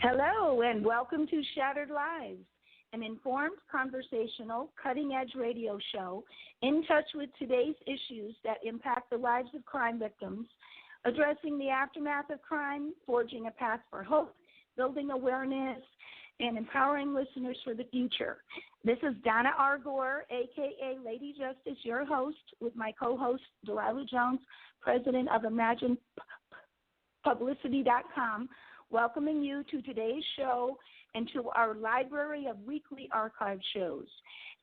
Hello, and welcome to Shattered Lives, an informed, conversational, cutting-edge radio show in touch with today's issues that impact the lives of crime victims, addressing the aftermath of crime, forging a path for hope, building awareness, and empowering listeners for the future. This is Donna R. Gore, a.k.a. Lady Justice, your host, with my co-host, Delilah Jones, president of ImaginePublicity.com, welcoming you to today's show and to our library of weekly archive shows.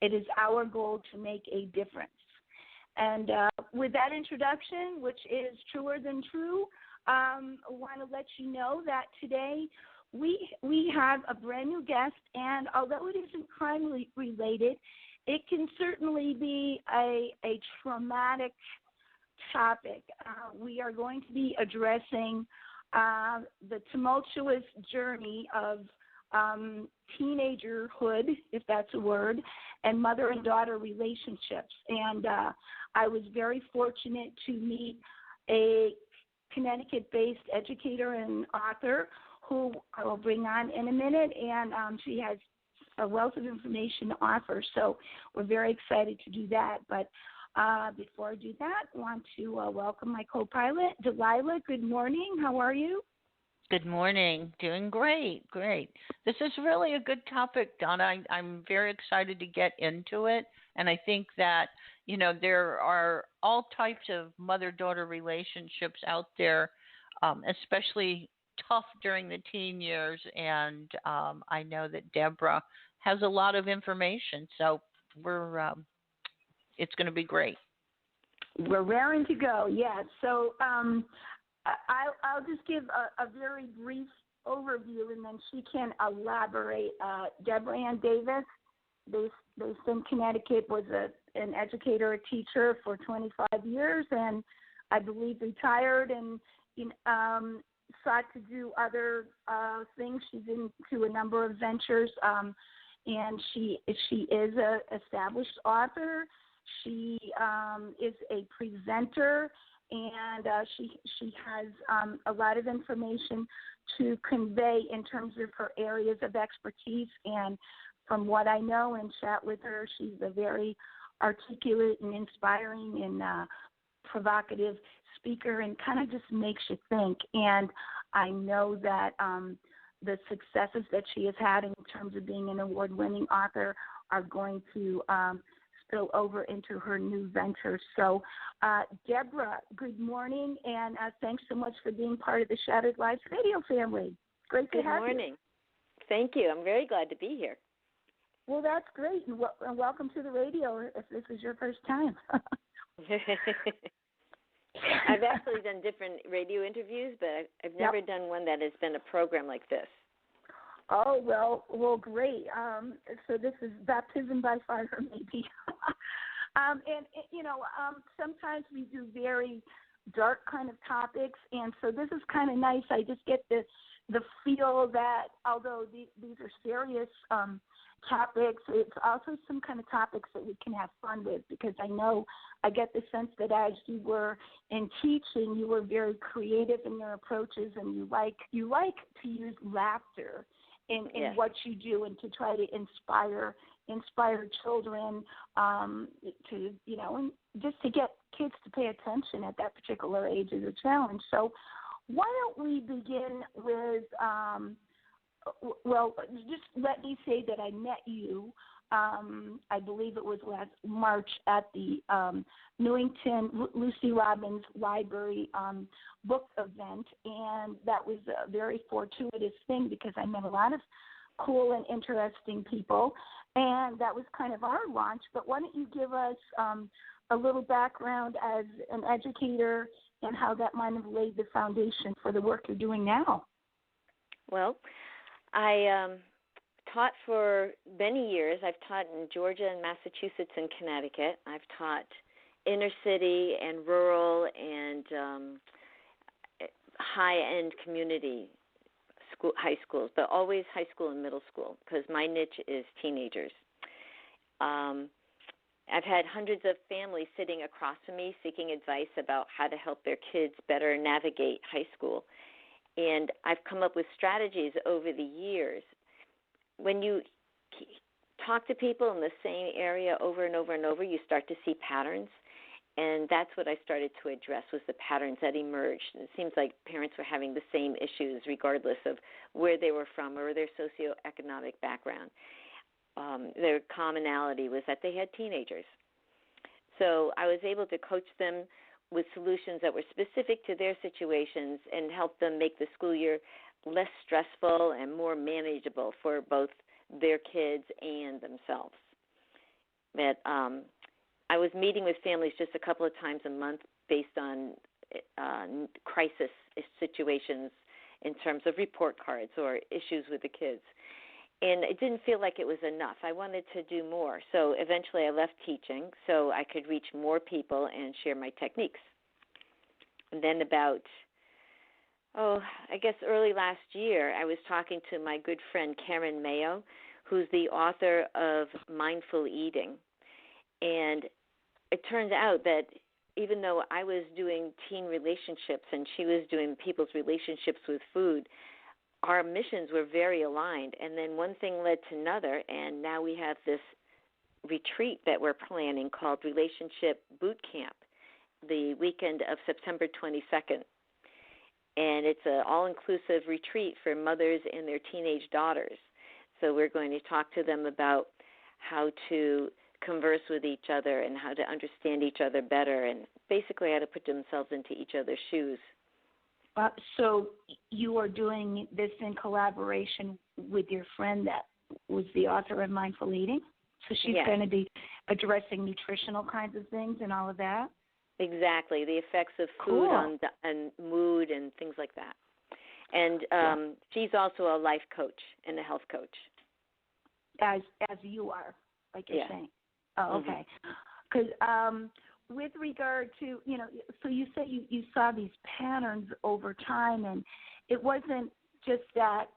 It is our goal to make a difference. And with that introduction, which is truer than true, I want to let you know that today we have a brand new guest, and although it isn't crime related, it can certainly be a traumatic topic. We are going to be addressing the tumultuous journey of teenagerhood, if that's a word, and mother and daughter relationships. And I was very fortunate to meet a Connecticut-based educator and author who I will bring on in a minute, and she has a wealth of information to offer. So we're very excited to do that. But before I do that, I want to welcome my co-pilot, Delilah. Good morning. How are you? Good morning. Doing great. This is really a good topic, Donna. I'm very excited to get into it. And I think that, there are all types of mother-daughter relationships out there, especially tough during the teen years. And I know that Deborah has a lot of information. So it's going to be great. We're raring to go, yes. So I'll just give a very brief overview, and then she can elaborate. Deborah Ann Davis, based in Connecticut, was an educator, a teacher for 25 years, and I believe retired and sought to do other things. She's into a number of ventures, and she is an established author. She is a presenter, and she has a lot of information to convey in terms of her areas of expertise. And from what I know and chat with her, she's a very articulate and inspiring and provocative speaker, and kind of just makes you think. And I know that the successes that she has had in terms of being an award-winning author are going to spill over into her new venture. So, Deborah, good morning, and thanks so much for being part of the Shattered Lives radio family. Great to have you. Good morning. Thank you. I'm very glad to be here. Well, that's great, and welcome to the radio if this is your first time. I've actually done different radio interviews, but I've never done one that has been a program like this. Oh, well, great. So this is baptism by fire, maybe. And sometimes we do very dark kind of topics, and so this is kind of nice. I just get the feel that although these are serious topics, it's also some kind of topics that we can have fun with, because I get the sense that as you were in teaching, you were very creative in your approaches, and you like to use laughter in what you do, and to try to inspire children to, and just to get kids to pay attention at that particular age is a challenge. So why don't we begin with, just let me say that I met you, I believe it was last March at the Newington Lucy Robbins Library book event, and that was a very fortuitous thing because I met a lot of cool and interesting people, and that was kind of our launch. But why don't you give us a little background as an educator and how that might have laid the foundation for the work you're doing now? Well, I taught for many years. I've taught in Georgia and Massachusetts and Connecticut. I've taught inner city and rural and high-end community high schools, but always high school and middle school, because my niche is teenagers. I've had hundreds of families sitting across from me seeking advice about how to help their kids better navigate high school. And I've come up with strategies over the years. When you talk to people in the same area over and over and over, you start to see patterns. And that's what I started to address, was the patterns that emerged. It seems like parents were having the same issues regardless of where they were from or their socioeconomic background. Their commonality was that they had teenagers. So I was able to coach them with solutions that were specific to their situations and help them make the school year less stressful and more manageable for both their kids and themselves. That I was meeting with families just a couple of times a month based on crisis situations in terms of report cards or issues with the kids. And it didn't feel like it was enough. I wanted to do more. So eventually I left teaching so I could reach more people and share my techniques. And then about, I guess early last year, I was talking to my good friend Karen Mayo, who's the author of Mindful Eating. And it turned out that even though I was doing teen relationships and she was doing people's relationships with food, our missions were very aligned. And then one thing led to another, and now we have this retreat that we're planning called Relationship Boot Camp, the weekend of September 22nd. And it's an all-inclusive retreat for mothers and their teenage daughters. So we're going to talk to them about how to converse with each other and how to understand each other better, and basically how to put themselves into each other's shoes. So you are doing this in collaboration with your friend that was the author of Mindful Eating? So she's going to be addressing nutritional kinds of things and all of that? Exactly, the effects of food on mood and things like that. And she's also a life coach and a health coach. As you are, like you're saying. Oh, okay. Because with regard to, so you said you saw these patterns over time, and it wasn't just that.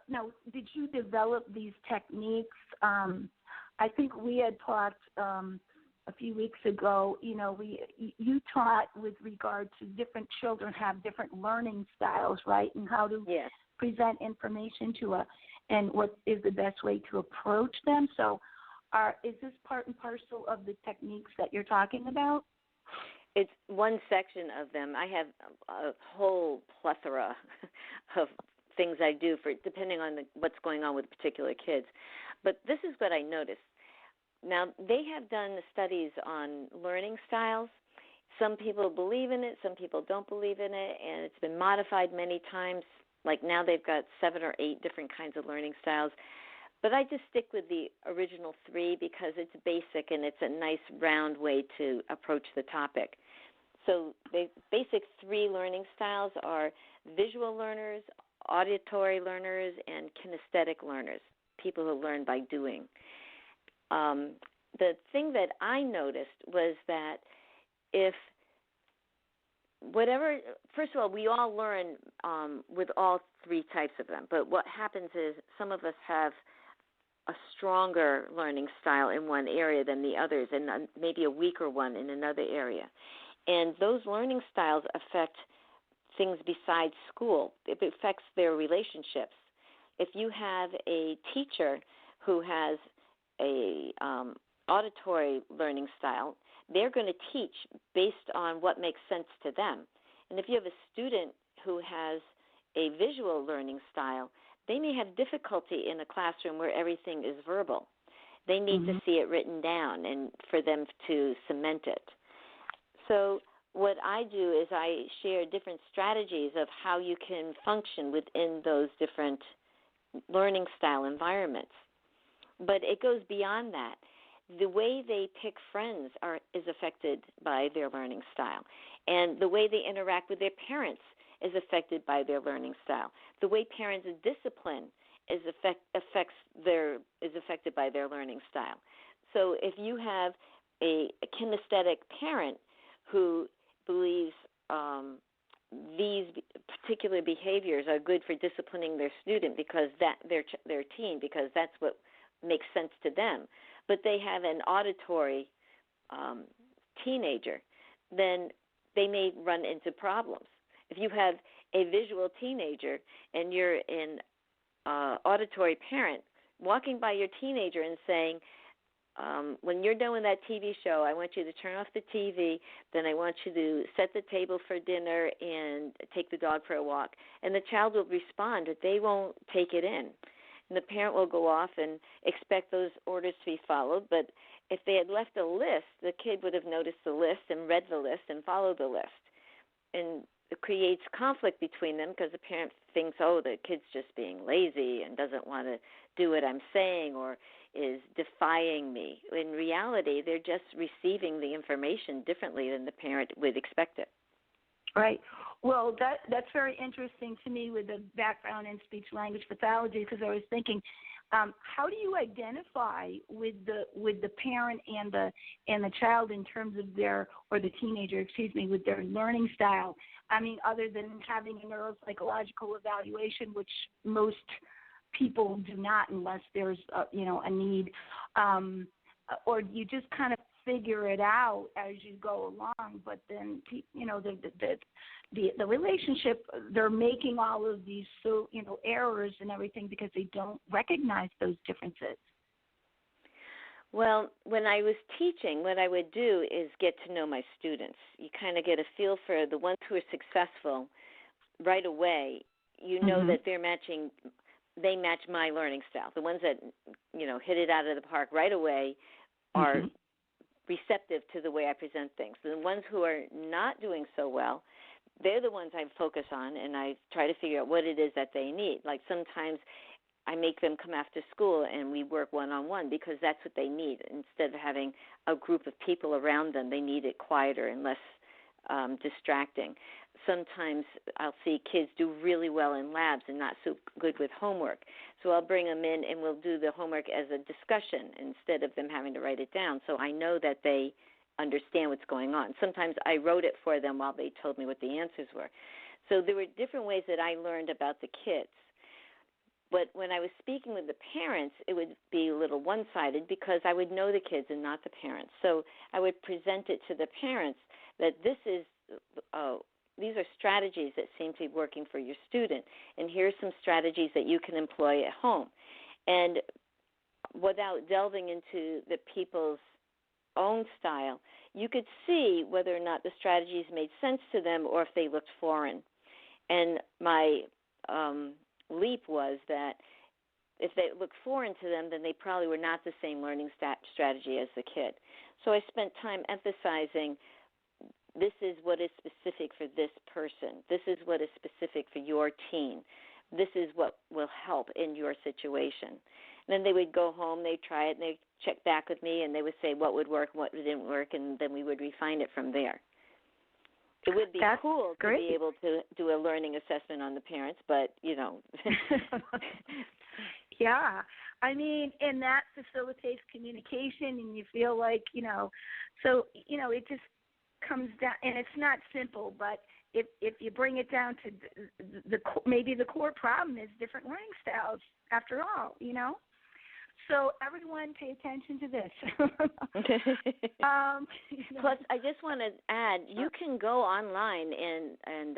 No, did you develop these techniques? I think we had talked a few weeks ago. You taught with regard to different children have different learning styles, right, and how to present information and what is the best way to approach them. So, is this part and parcel of the techniques that you're talking about? It's one section of them. I have a whole plethora of things I do for depending on what's going on with particular kids. But this is what I noticed. Now, they have done studies on learning styles. Some people believe in it, some people don't believe in it, and it's been modified many times. Like now they've got 7 or 8 different kinds of learning styles. But I just stick with the original 3 because it's basic and it's a nice round way to approach the topic. So the basic 3 learning styles are visual learners, auditory learners, and kinesthetic learners, people who learn by doing. The thing that I noticed was that first of all, we all learn with all 3 types of them, but what happens is some of us have a stronger learning style in one area than the others, and maybe a weaker one in another area. And those learning styles affect things besides school. It affects their relationships. If you have a teacher who has a auditory learning style, they're going to teach based on what makes sense to them. And if you have a student who has a visual learning style, they may have difficulty in a classroom where everything is verbal. They need to see it written down and for them to cement it. So what I do is I share different strategies of how you can function within those different learning style environments. But it goes beyond that. The way they pick friends is affected by their learning style. And the way they interact with their parents is affected by their learning style. The way parents discipline is affected by their learning style. So if you have a kinesthetic parent who believes these particular behaviors are good for disciplining their student because their teen, because that's what makes sense to them, but they have an auditory teenager, then they may run into problems. If you have a visual teenager and you're an auditory parent, walking by your teenager and saying, when you're done with that TV show, I want you to turn off the TV, then I want you to set the table for dinner and take the dog for a walk. And the child will respond, but they won't take it in. And the parent will go off and expect those orders to be followed. But if they had left a list, the kid would have noticed the list and read the list and followed the list. And it creates conflict between them because the parent thinks, oh, the kid's just being lazy and doesn't want to do what I'm saying or is defying me. In reality, they're just receiving the information differently than the parent would expect it. Right. Well, that's very interesting to me with the background in speech-language pathology, because I was thinking, how do you identify with the parent and the child in terms of the teenager, with their learning style? I mean, other than having a neuropsychological evaluation, which most people do not unless there's a need, or you just kind of figure it out as you go along. But then the relationship, they're making all of these errors and everything because they don't recognize those differences. Well, when I was teaching, what I would do is get to know my students. You kind of get a feel for the ones who are successful right away. You know that they match my learning style. The ones that, hit it out of the park right away are receptive to the way I present things. The ones who are not doing so well, they're the ones I focus on, and I try to figure out what it is that they need. Like sometimes I make them come after school and we work one-on-one because that's what they need. Instead of having a group of people around them, they need it quieter and less distracting. Sometimes I'll see kids do really well in labs and not so good with homework. So I'll bring them in and we'll do the homework as a discussion instead of them having to write it down. So I know that they understand what's going on. Sometimes I wrote it for them while they told me what the answers were. So there were different ways that I learned about the kids. But when I was speaking with the parents, it would be a little one-sided because I would know the kids and not the parents. So I would present it to the parents that these are strategies that seem to be working for your student, and here's some strategies that you can employ at home. And without delving into the people's own style, you could see whether or not the strategies made sense to them or if they looked foreign. And my leap was that if they looked foreign to them, then they probably were not the same learning strategy as the kid. So I spent time emphasizing this is what is specific for this person. This is what is specific for your teen. This is what will help in your situation. And then they would go home, they'd try it, and they'd check back with me, and they would say what would work, what didn't work, and then we would refine it from there. It would be cool to be able to do a learning assessment on the parents, but, Yeah. I mean, and that facilitates communication, and you feel like, so, it just comes down, and it's not simple, but if you bring it down to maybe the core problem is different learning styles after all, So everyone pay attention to this. Plus, I just want to add, you can go online and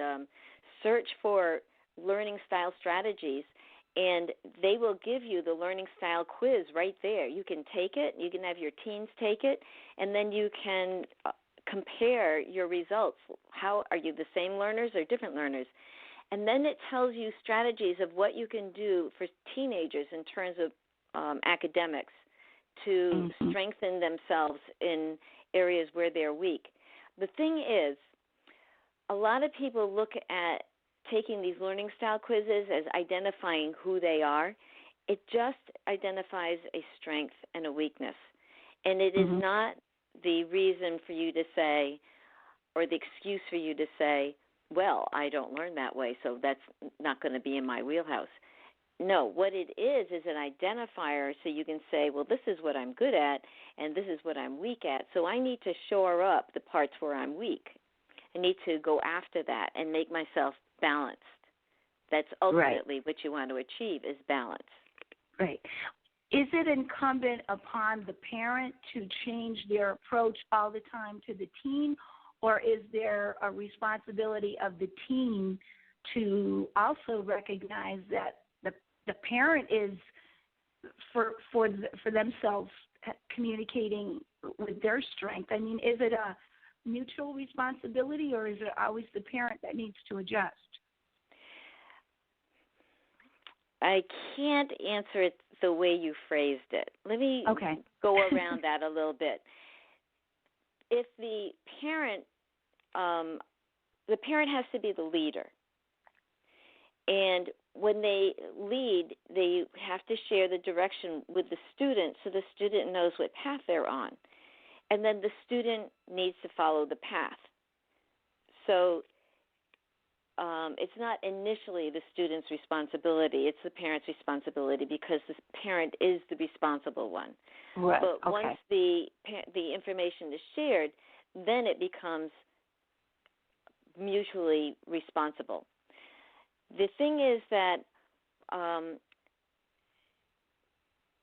search for learning style strategies, and they will give you the learning style quiz right there. You can take it. You can have your teens take it, and then you can compare your results. How are you, the same learners or different learners? And then it tells you strategies of what you can do for teenagers in terms of academics to strengthen themselves in areas where they're weak. The thing is, a lot of people look at taking these learning style quizzes as identifying who they are. It just identifies a strength and a weakness. And it is not the reason for you to say, or the excuse for you to say, well, I don't learn that way, so that's not going to be in my wheelhouse. No, what it is an identifier so you can say, well, this is what I'm good at and this is what I'm weak at, so I need to shore up the parts where I'm weak. I need to go after that and make myself balanced. That's ultimately what you want to achieve is balance. Right. Is it incumbent upon the parent to change their approach all the time to the teen, or is there a responsibility of the teen to also recognize that the parent is for themselves communicating with their strength. I mean, is it a mutual responsibility, or is it always the parent that needs to adjust? I can't answer it the way you phrased it. Let me go around that a little bit. If the parent has to be the leader. And when they lead, they have to share the direction with the student so the student knows what path they're on. And then the student needs to follow the path. So it's not initially the student's responsibility, it's the parent's responsibility because the parent is the responsible one. Right. But once the information is shared, then it becomes mutually responsible. The thing is that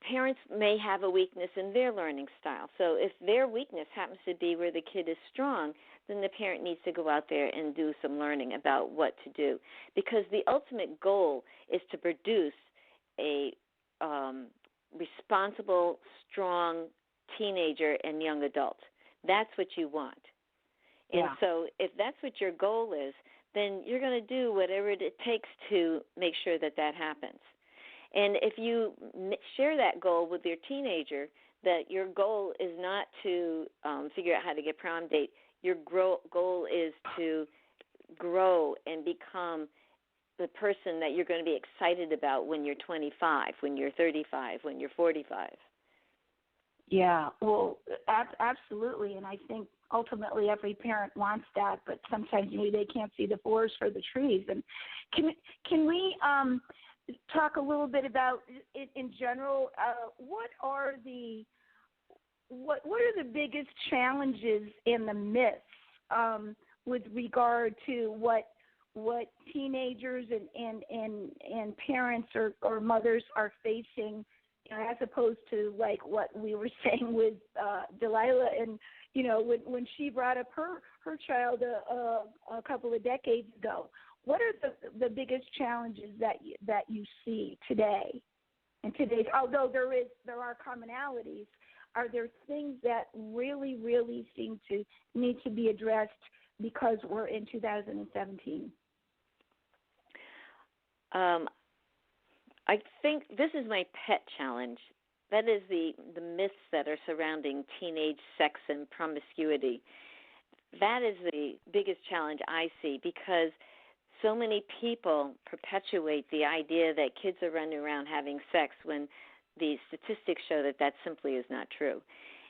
parents may have a weakness in their learning style. So if their weakness happens to be where the kid is strong, then the parent needs to go out there and do some learning about what to do. Because the ultimate goal is to produce a responsible, strong teenager and young adult. That's what you want. And so if that's what your goal is, then you're going to do whatever it takes to make sure that that happens. And if you share that goal with your teenager, that your goal is not to figure out how to get prom date, your goal is to grow and become the person that you're going to be excited about when you're 25, when you're 35, when you're 45. Yeah, well, absolutely, and I think ultimately every parent wants that, but sometimes maybe they can't see the forest for the trees. And can we talk a little bit about, in general, what are the biggest challenges and the myths with regard to what teenagers and parents or mothers are facing, as opposed to like what we were saying with Delilah, and when she brought up her child a couple of decades ago. What are the biggest challenges that you see today? And today's, although there are commonalities, are there things that really, really seem to need to be addressed because we're in 2017? I think this is my pet challenge. That is the myths that are surrounding teenage sex and promiscuity. That is the biggest challenge I see, because so many people perpetuate the idea that kids are running around having sex when the statistics show that that simply is not true.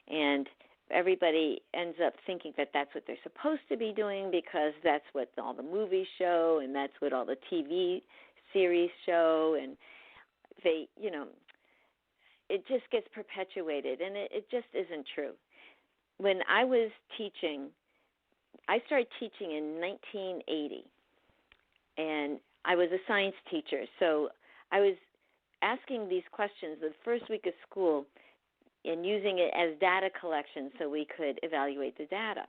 And everybody ends up thinking that that's what they're supposed to be doing because that's what all the movies show and that's what all the TV series show, and they, it just gets perpetuated, and it just isn't true. When I was teaching, I started teaching in 1980, and I was a science teacher, so I was asking these questions the first week of school and using it as data collection so we could evaluate the data.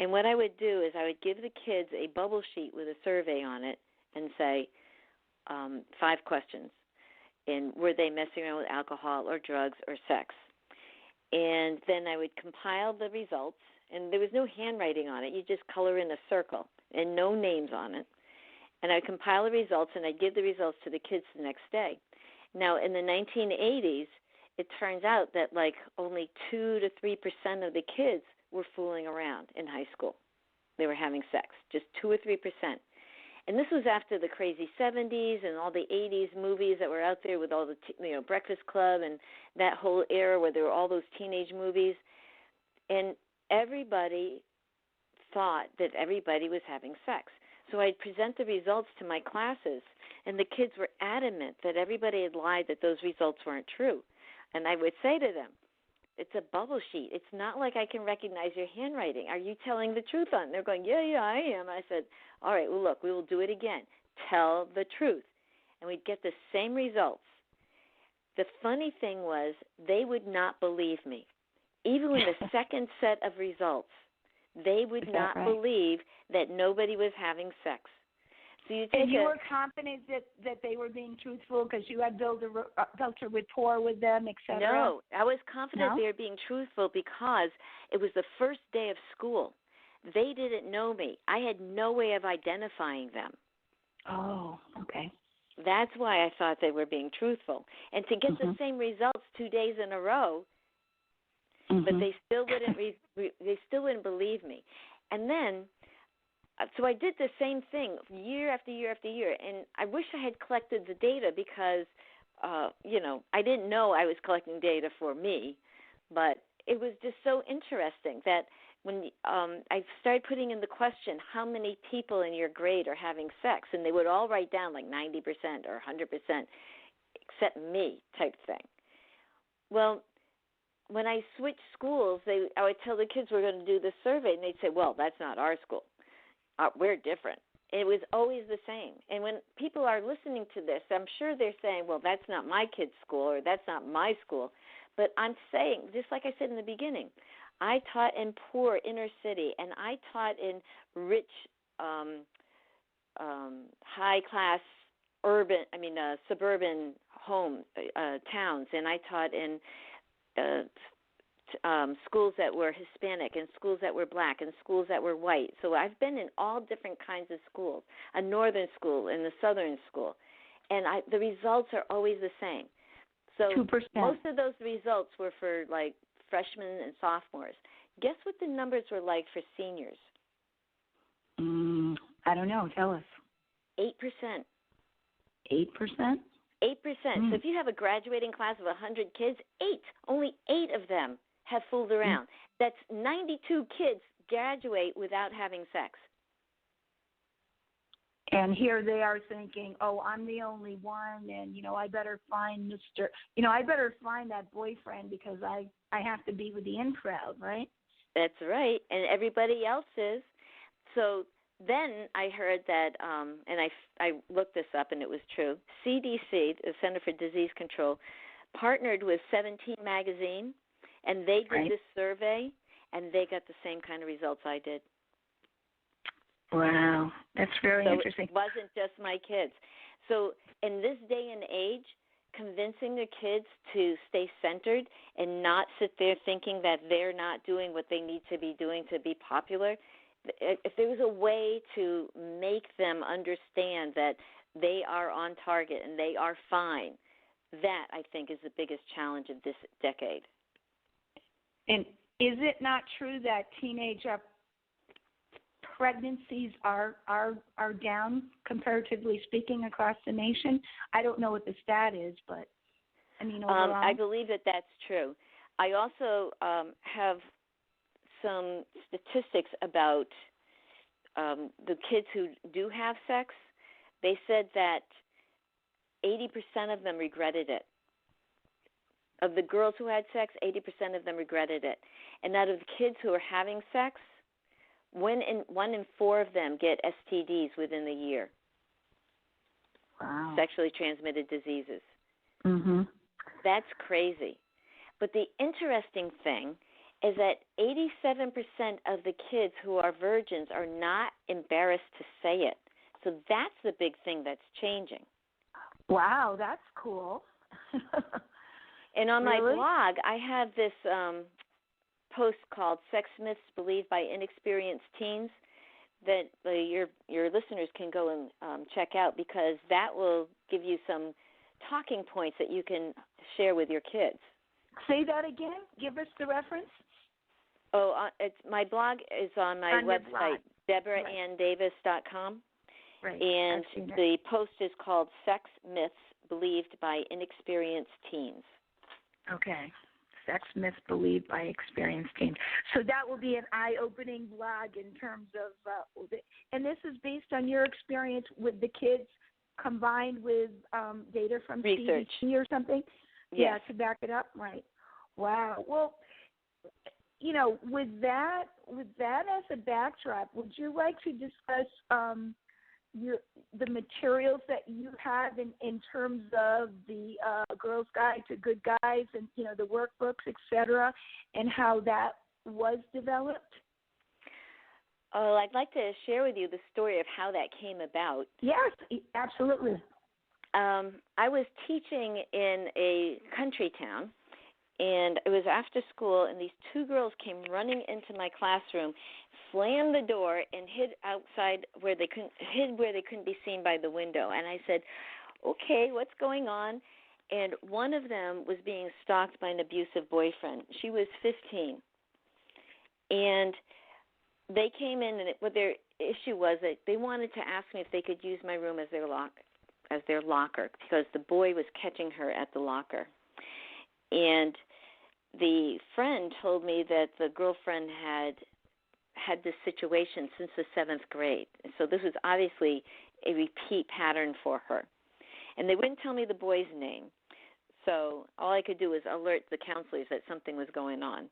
And what I would do is I would give the kids a bubble sheet with a survey on it and say 5 questions. And were they messing around with alcohol or drugs or sex? And then I would compile the results, and there was no handwriting on it. You just color in a circle and no names on it. And I'd compile the results, and I'd give the results to the kids the next day. Now, in the 1980s, it turns out that like only 2 to 3% of the kids were fooling around in high school. They were having sex, just 2 or 3%. And this was after the crazy 70s and all the 80s movies that were out there with all the, Breakfast Club and that whole era where there were all those teenage movies. And everybody thought that everybody was having sex. So I'd present the results to my classes, and the kids were adamant that everybody had lied, that those results weren't true. And I would say to them, it's a bubble sheet. It's not like I can recognize your handwriting. Are you telling the truth on it? And they're going, yeah, I am. I said, all right, well, look, we will do it again. Tell the truth. And we'd get the same results. The funny thing was they would not believe me. Even with the second set of results, they would not believe that nobody was having sex. So you and you were confident that they were being truthful because you had built a rapport with them, etc.? No, I was confident they were being truthful because it was the first day of school. They didn't know me. I had no way of identifying them. Oh, okay. That's why I thought they were being truthful. And to get the same results 2 days in a row, but they still wouldn't believe me. And then, so I did the same thing year after year after year, and I wish I had collected the data because, I didn't know I was collecting data for me, but it was just so interesting that when I started putting in the question, how many people in your grade are having sex, and they would all write down like 90% or 100%, except me type thing. Well, when I switched schools, I would tell the kids we're going to do this survey, and they'd say, well, that's not our school. We're different. It was always the same. And when people are listening to this, I'm sure they're saying, well, that's not my kid's school or that's not my school. But I'm saying, just like I said in the beginning, I taught in poor inner city, and I taught in rich, high-class suburban towns, and I taught in schools that were Hispanic and schools that were black and schools that were white. So I've been in all different kinds of schools, a northern school and a southern school, and the results are always the same. So 2%. Most of those results were for like freshmen and sophomores. Guess what the numbers were like for seniors? I don't know. Tell us. 8%. 8%? 8%. So if you have a graduating class of 100 kids, only 8 of them have fooled around. That's 92 kids graduate without having sex. And here they are thinking, oh, I'm the only one, and, I better find I better find that boyfriend because I have to be with the in crowd, right? That's right, and everybody else is. So then I heard that, and I looked this up, and it was true. CDC, the Center for Disease Control, partnered with 17 magazine, and they did this survey, and they got the same kind of results I did. Wow, that's very interesting. It wasn't just my kids. So in this day and age, convincing the kids to stay centered and not sit there thinking that they're not doing what they need to be doing to be popular, if there was a way to make them understand that they are on target and they are fine, that, I think, is the biggest challenge of this decade. And is it not true that teenage pregnancies are down, comparatively speaking, across the nation? I don't know what the stat is, but, overall. I believe that that's true. I also have some statistics about the kids who do have sex. They said that 80% of them regretted it. Of the girls who had sex, 80% of them regretted it. And out of the kids who are having sex, 1 in 4 of them get STDs within the year. Wow. Sexually transmitted diseases. Mm-hmm. That's crazy. But the interesting thing is that 87% of the kids who are virgins are not embarrassed to say it. So that's the big thing that's changing. Wow, that's cool. And on Really? my blog, I have this post called Sex Myths Believed by Inexperienced Teens that your listeners can go and check out, because that will give you some talking points that you can share with your kids. Say that again. Give us the reference. Oh, my blog is on my website, DeborahAnnDavis.com. Right. And the post is called Sex Myths Believed by Inexperienced Teens. Okay. Sex myths believed by experienced teens. So that will be an eye-opening blog in terms of, and this is based on your experience with the kids combined with data from research CDC or something? Yes. Yeah, to back it up? Right. Wow. Well, with that as a backdrop, would you like to discuss the materials that you have in terms of the Girl's Guide to Good Guys and, the workbooks, et cetera, and how that was developed? Oh, I'd like to share with you the story of how that came about. Yes, absolutely. I was teaching in a country town, and it was after school, and these two girls came running into my classroom, slammed the door, and hid outside where they couldn't be seen by the window. And I said, "Okay, what's going on?" And one of them was being stalked by an abusive boyfriend. She was 15, and they came in, and what their issue was that they wanted to ask me if they could use my room as their locker, because the boy was catching her at the locker. And the friend told me that the girlfriend had this situation since the 7th grade. So this was obviously a repeat pattern for her. And they wouldn't tell me the boy's name. So all I could do was alert the counselors that something was going on.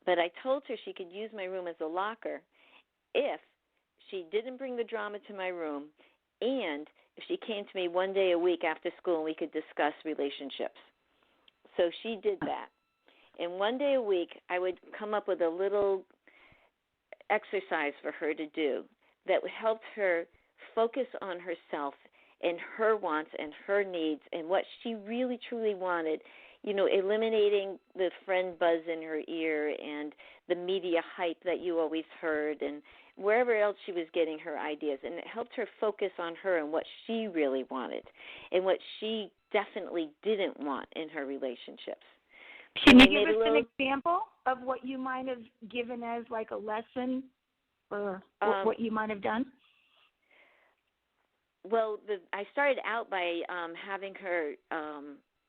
But I told her she could use my room as a locker if she didn't bring the drama to my room, and if she came to me one day a week after school and we could discuss relationships. So she did that. And one day a week, I would come up with a little exercise for her to do that would help her focus on herself and her wants and her needs and what she really, truly wanted, eliminating the friend buzz in her ear and the media hype that you always heard and wherever else she was getting her ideas. And it helped her focus on her and what she really wanted and what she definitely didn't want in her relationships. Can you give us an example of what you might have given as like a lesson or what you might have done? Well, I started out by having her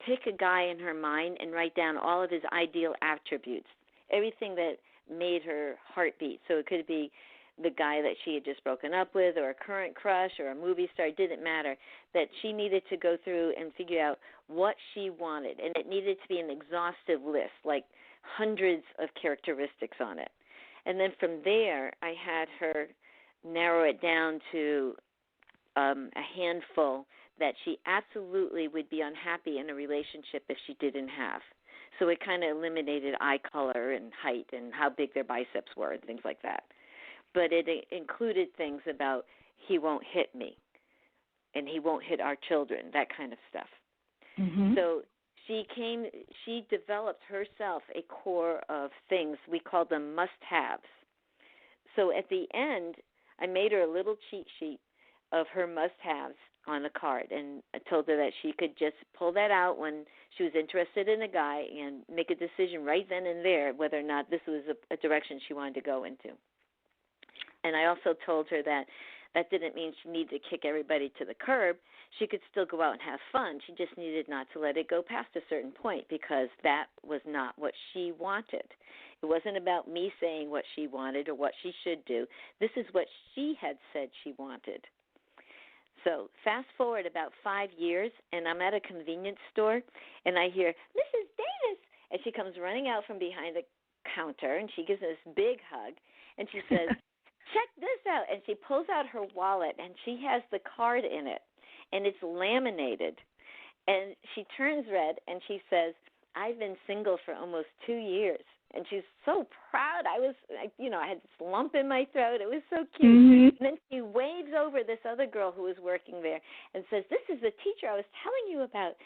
pick a guy in her mind and write down all of his ideal attributes, everything that made her heart beat. So it could be the guy that she had just broken up with or a current crush or a movie star. It didn't matter, that she needed to go through and figure out what she wanted. And it needed to be an exhaustive list, like hundreds of characteristics on it. And then from there, I had her narrow it down to a handful that she absolutely would be unhappy in a relationship if she didn't have. So it kind of eliminated eye color and height and how big their biceps were and things like that. But it included things about he won't hit me and he won't hit our children, that kind of stuff. Mm-hmm. So she developed herself a core of things. We call them must-haves. So at the end, I made her a little cheat sheet of her must-haves on a card, and I told her that she could just pull that out when she was interested in a guy and make a decision right then and there whether or not this was a direction she wanted to go into. And I also told her that didn't mean she needed to kick everybody to the curb. She could still go out and have fun. She just needed not to let it go past a certain point because that was not what she wanted. It wasn't about me saying what she wanted or what she should do. This is what she had said she wanted. So fast forward about 5 years, and I'm at a convenience store, and I hear, "Mrs. Davis," and she comes running out from behind the counter, and she gives me this big hug, and she says, "Check this out," and she pulls out her wallet, and she has the card in it, and it's laminated, and she turns red, and she says, "I've been single for almost 2 years," and she's so proud. I had this lump in my throat. It was so cute. Mm-hmm. And then she waves over this other girl who was working there and says, "This is the teacher I was telling you about.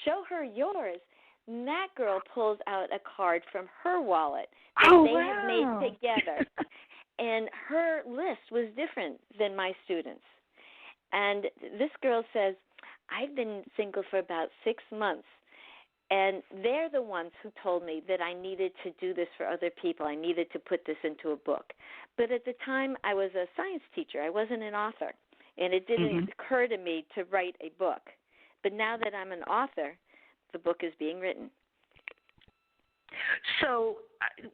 Show her yours." And that girl pulls out a card from her wallet that they had made together. And her list was different than my students. And this girl says, "I've been single for about 6 months. And they're the ones who told me that I needed to do this for other people. I needed to put this into a book. But at the time, I was a science teacher. I wasn't an author. And it didn't occur to me to write a book. But now that I'm an author, the book is being written." So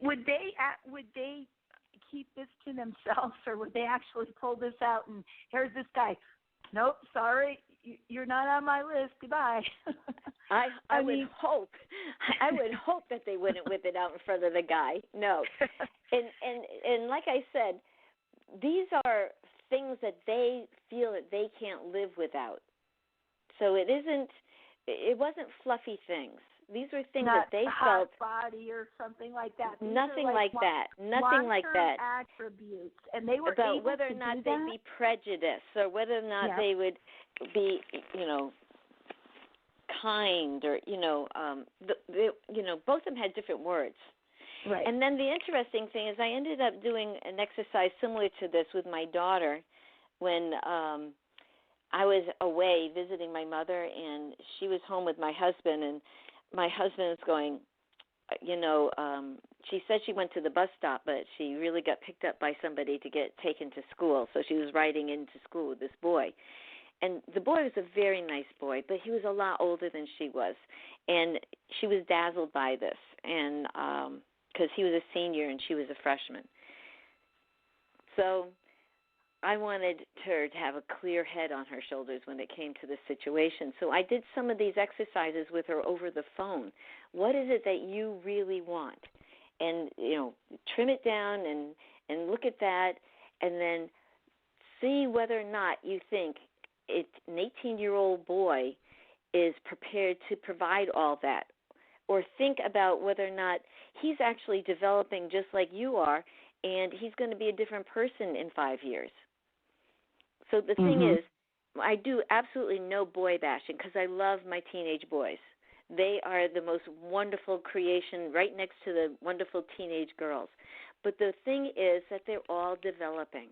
would they keep this to themselves, or would they actually pull this out and here's this guy? "Nope, sorry, you're not on my list. Goodbye." I would hope that they wouldn't whip it out in front of the guy. No. And like I said, these are things that they feel that they can't live without. So it wasn't fluffy things. These were things Not that they hot felt. body or something like that. These Nothing are like that. Nothing like that. Attributes, and they were about able whether to or not do they'd that? be prejudiced or whether or not they would be, kind or both of them had different words. Right. And then the interesting thing is I ended up doing an exercise similar to this with my daughter when I was away visiting my mother, and she was home with my husband, and my husband was going, she said she went to the bus stop, but she really got picked up by somebody to get taken to school. So she was riding into school with this boy. And the boy was a very nice boy, but he was a lot older than she was. And she was dazzled by this, and because he was a senior and she was a freshman. So I wanted her to have a clear head on her shoulders when it came to this situation. So I did some of these exercises with her over the phone. What is it that you really want? And, trim it down and look at that, and then see whether or not you think an 18-year-old boy is prepared to provide all that. Or think about whether or not he's actually developing just like you are, and he's going to be a different person in 5 years. So the thing is, I do absolutely no boy bashing because I love my teenage boys. They are the most wonderful creation right next to the wonderful teenage girls. But the thing is that they're all developing,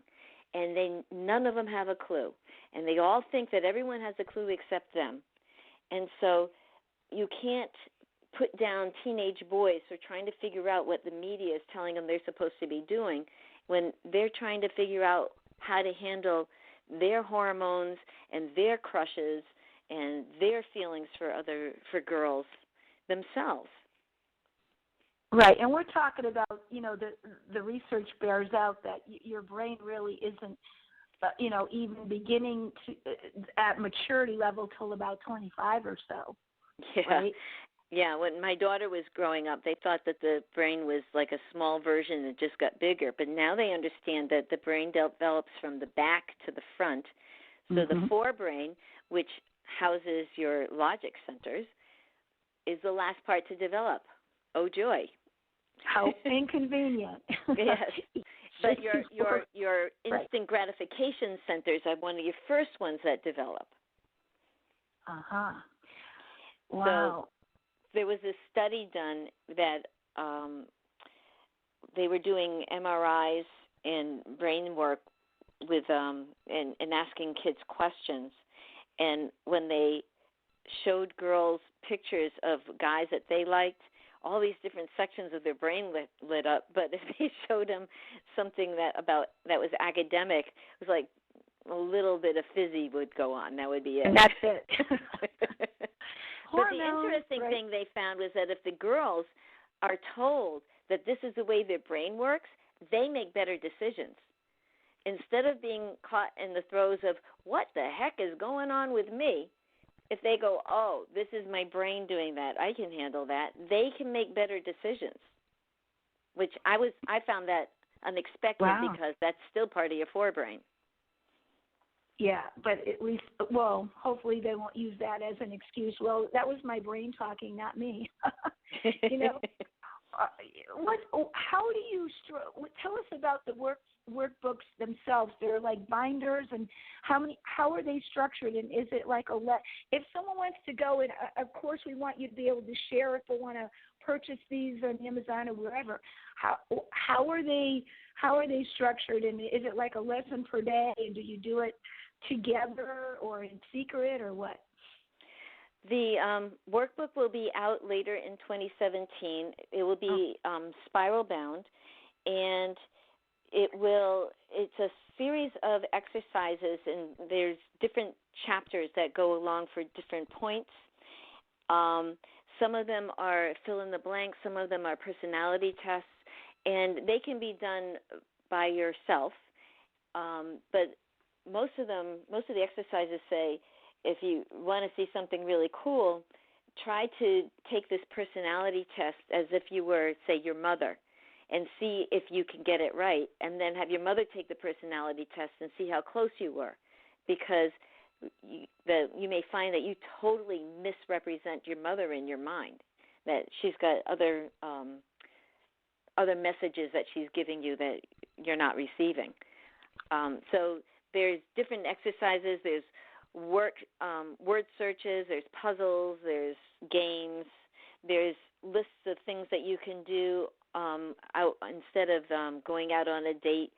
and none of them have a clue. And they all think that everyone has a clue except them. And so you can't put down teenage boys who are trying to figure out what the media is telling them they're supposed to be doing when they're trying to figure out how to handle their hormones and their crushes and their feelings for girls themselves. Right, and we're talking about, the research bears out that your brain really isn't, even beginning to at maturity level till about 25 or so. Yeah. Right? Yeah, when my daughter was growing up, they thought that the brain was like a small version that just got bigger. But now they understand that the brain develops from the back to the front. So the forebrain, which houses your logic centers, is the last part to develop. Oh, joy. How inconvenient. Yes. But your instant gratification centers are one of your first ones that develop. Uh-huh. Wow. So there was this study done that they were doing MRIs and brain work with and asking kids questions. And when they showed girls pictures of guys that they liked, all these different sections of their brain lit up. But if they showed them something that was academic, it was like a little bit of fizzy would go on. That would be it. And that's it. But the interesting thing they found was that if the girls are told that this is the way their brain works, they make better decisions. Instead of being caught in the throes of, what the heck is going on with me, if they go, oh, this is my brain doing that, I can handle that, they can make better decisions, which I found that unexpected because that's still part of your forebrain. Yeah, but at least, hopefully they won't use that as an excuse. Well, that was my brain talking, not me. How do you tell us about the workbooks themselves? They're like binders, and how are they structured? And is it like if someone wants to go, and of course we want you to be able to share if they want to purchase these on Amazon or wherever. How are they structured? And is it like a lesson per day? And do you do it together or in secret or what? The workbook will be out later in 2017. It will be spiral bound, and it's a series of exercises, and there's different chapters that go along for different points. Some of them are fill in the blank, some of them are personality tests, and they can be done by yourself. But most of the exercises say, if you want to see something really cool, try to take this personality test as if you were, say, your mother, and see if you can get it right, and then have your mother take the personality test and see how close you were, because you may find that you totally misrepresent your mother in your mind. that she's got other messages that she's giving you that you're not receiving. So there's different exercises. There's word searches. There's puzzles. There's games. There's lists of things that you can do instead of going out on a date,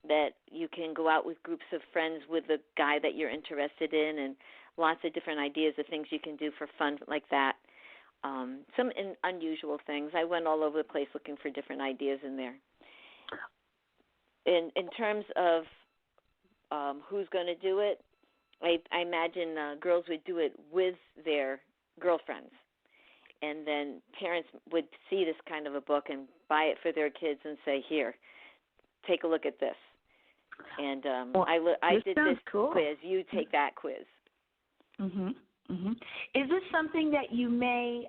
that you can go out with groups of friends with the guy that you're interested in, and lots of different ideas of things you can do for fun like that. Some unusual things. I went all over the place looking for different ideas in there. In terms of who's going to do it, I imagine girls would do it with their girlfriends. And then parents would see this kind of a book and buy it for their kids and say, here, take a look at this. And I did this cool. quiz. You take that quiz. Mhm. Mhm. Is this something that you may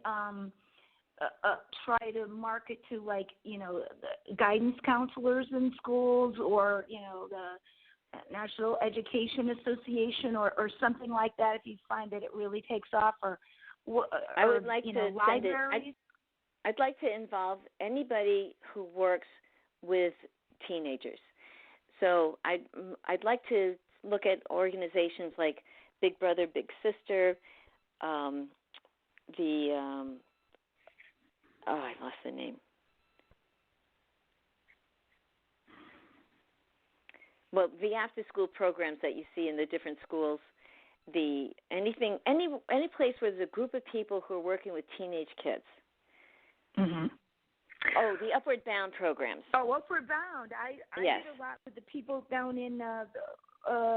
try to market to, like, the guidance counselors in schools, or the National Education Association, or something like that, if you find that it really takes off, or I would like to libraries? I'd like to involve anybody who works with teenagers. So I'd like to look at organizations like Big Brother, Big Sister, I lost the name. Well, the after-school programs that you see in the different schools, any place where there's a group of people who are working with teenage kids. Mhm. Oh, the Upward Bound programs. Oh, Upward Bound. I Yes. did a lot with the people down in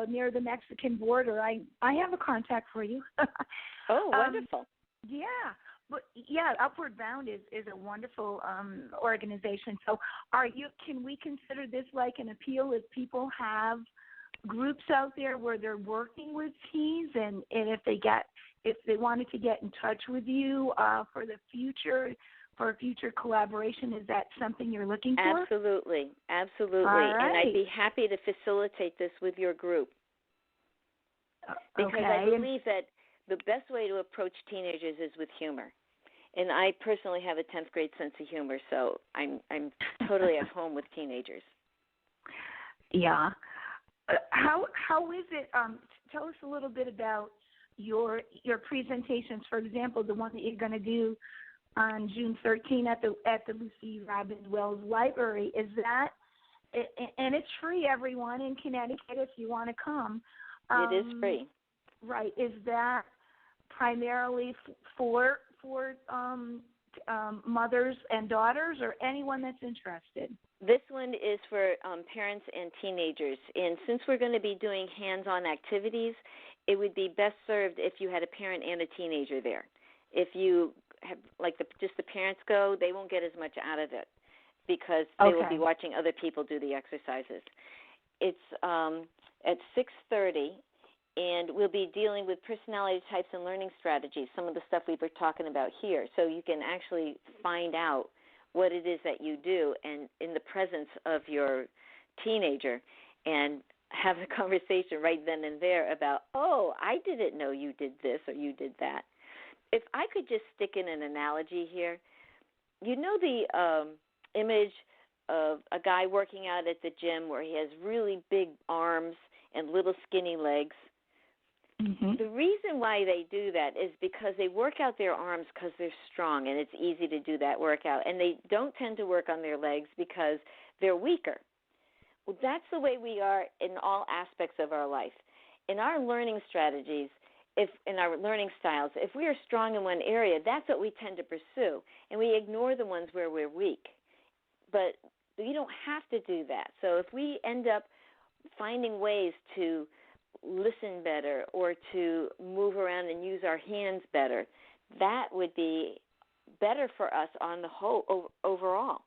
near the Mexican border. I have a contact for you. Oh, wonderful. Yeah. But Upward Bound is a wonderful organization. So can we consider this like an appeal if people have groups out there where they're working with teens, and if they wanted to get in touch with you for a future collaboration, is that something you're looking for? Absolutely. All right. And I'd be happy to facilitate this with your group. Because I believe that the best way to approach teenagers is with humor. And I personally have a 10th grade sense of humor, so I'm totally at home with teenagers. Yeah. How is it? Tell us a little bit about your presentations. For example, the one that you're going to do on June 13th at the Lucy Robbins Wells Library. Is that? And it's free, everyone in Connecticut, if you want to come. It is free. Right. Is that primarily for mothers and daughters, or anyone that's interested? This one is for parents and teenagers. And since we're going to be doing hands-on activities, it would be best served if you had a parent and a teenager there. If you have, just the parents go, they won't get as much out of it because they will be watching other people do the exercises. It's at 6:30. And we'll be dealing with personality types and learning strategies, some of the stuff we were talking about here. So you can actually find out what it is that you do, and in the presence of your teenager, and have a conversation right then and there about, oh, I didn't know you did this or you did that. If I could just stick in an analogy here, the image of a guy working out at the gym where he has really big arms and little skinny legs. Mm-hmm. The reason why they do that is because they work out their arms because they're strong and it's easy to do that workout. And they don't tend to work on their legs because they're weaker. Well, that's the way we are in all aspects of our life. In our learning strategies, in our learning styles, if we are strong in one area, that's what we tend to pursue. And we ignore the ones where we're weak. But you don't have to do that. So if we end up finding ways to listen better or to move around and use our hands better, that would be better for us on the whole overall.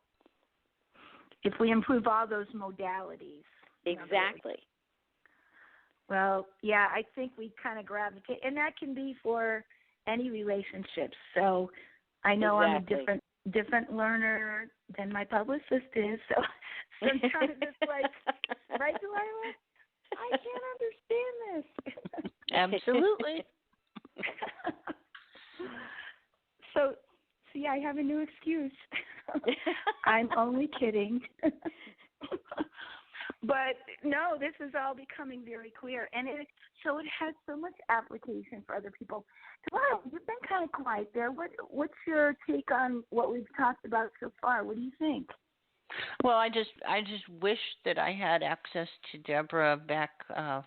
If we improve all those modalities. Exactly. Well, yeah, I think we kind of gravitate, and that can be for any relationship. So I know exactly. I'm a different learner than my publicist is, so sometimes it's like, right, Delilah? I can't understand this. Absolutely. So see, I have a new excuse. I'm only kidding. But no, this is all becoming very clear, and it has so much application for other people. Wow, you've been kind of quiet there. What's your take on what we've talked about so far? What do you think? Well, I just wish that I had access to Deborah back a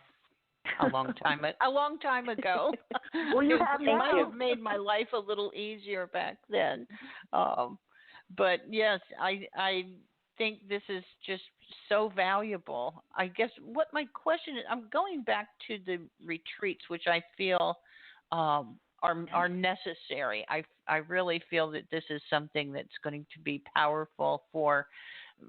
long time ago. Well, you have It might now. have made my life a little easier back then. But yes, I think this is just so valuable. I guess what my question is, I'm going back to the retreats, which I feel are necessary. I really feel that this is something that's going to be powerful for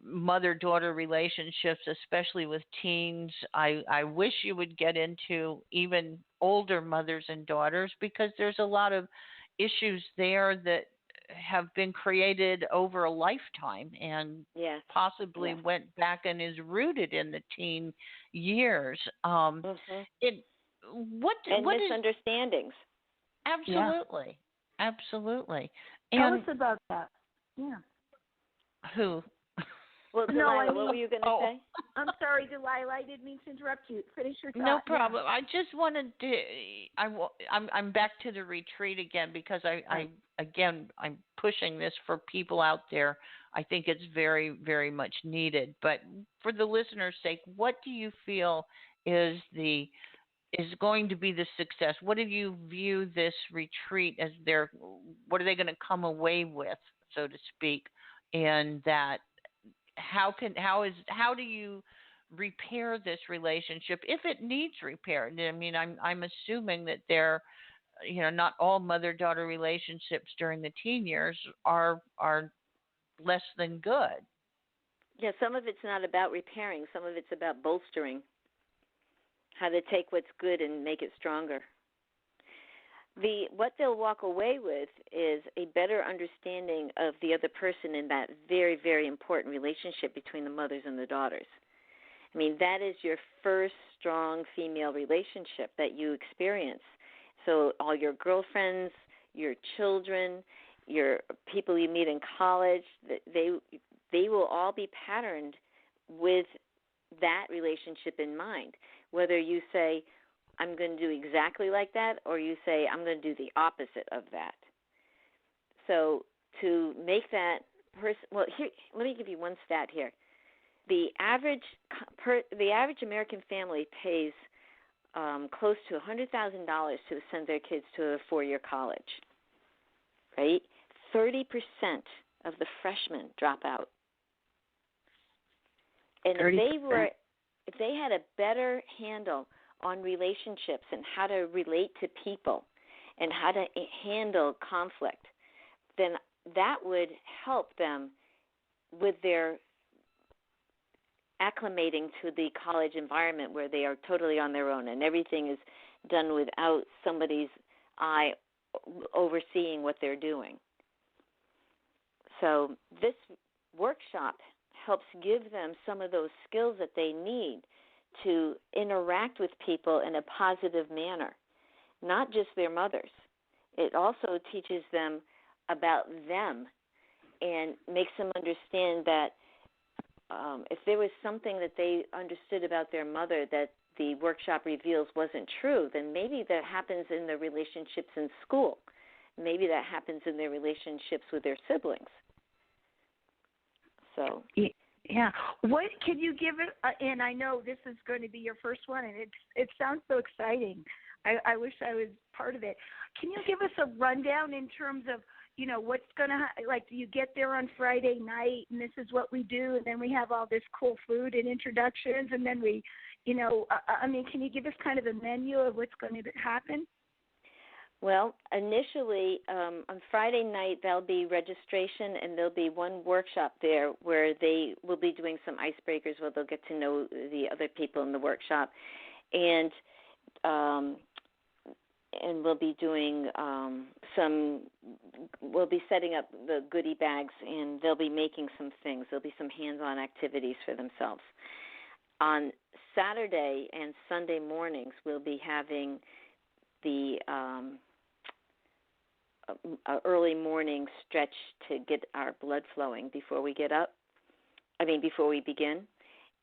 mother-daughter relationships, especially with teens. I wish you would get into even older mothers and daughters, because there's a lot of issues there that have been created over a lifetime and possibly went back and is rooted in the teen years. Misunderstandings. Absolutely. Absolutely. Tell us about that. Yeah. Who? Well, Delilah, what were you going to say? I'm sorry, Delilah. I didn't mean to interrupt you. Finish your thought. No problem. I just wanted to. I'm back to the retreat again, because I'm pushing this for people out there. I think it's very, very much needed. But for the listeners' sake, what do you feel is going to be the success? What do you view this retreat as? What are they going to come away with, so to speak? And that how do you repair this relationship if it needs repair? I mean, I'm assuming that not all mother-daughter relationships during the teen years are less than good. Yeah, some of it's not about repairing. Some of it's about bolstering. How to take what's good and make it stronger. What they'll walk away with is a better understanding of the other person in that very, very important relationship between the mothers and the daughters. I mean, that is your first strong female relationship that you experience. So all your girlfriends, your children, your people you meet in college, they will all be patterned with that relationship in mind. Whether you say, I'm going to do exactly like that, or you say, I'm going to do the opposite of that. So to make that person, well, here, let me give you one stat here. The average American family pays close to $100,000 to send their kids to a 4-year college, right? 30% of the freshmen drop out. And if they had a better handle on relationships and how to relate to people and how to handle conflict, then that would help them with their acclimating to the college environment where they are totally on their own and everything is done without somebody's eye overseeing what they're doing. So this workshop helps give them some of those skills that they need to interact with people in a positive manner, not just their mothers. It also teaches them about them and makes them understand that if there was something that they understood about their mother that the workshop reveals wasn't true, then maybe that happens in their relationships in school. Maybe that happens in their relationships with their siblings. So, yeah. What can you give it? And I know this is going to be your first one, and it sounds so exciting. I wish I was part of it. Can you give us a rundown in terms of, what's going to like? Do you get there on Friday night, and this is what we do, and then we have all this cool food and introductions, and then we, can you give us kind of a menu of what's going to happen? Well, initially, on Friday night, there'll be registration, and there'll be one workshop there where they will be doing some icebreakers where they'll get to know the other people in the workshop. And we'll be doing we'll be setting up the goodie bags, and they'll be making some things. There'll be some hands-on activities for themselves. On Saturday and Sunday mornings, we'll be having the a early morning stretch to get our blood flowing before we before we begin.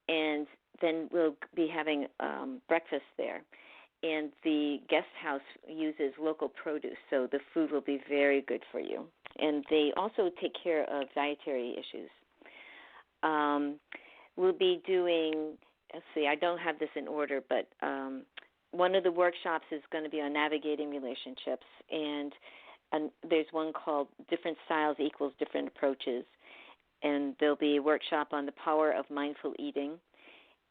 And then we'll be having breakfast there. And the guest house uses local produce, so the food will be very good for you. And they also take care of dietary issues. We'll be doing, I don't have this in order, but one of the workshops is going to be on navigating relationships, and there's one called Different Styles Equals Different Approaches, and there'll be a workshop on the power of mindful eating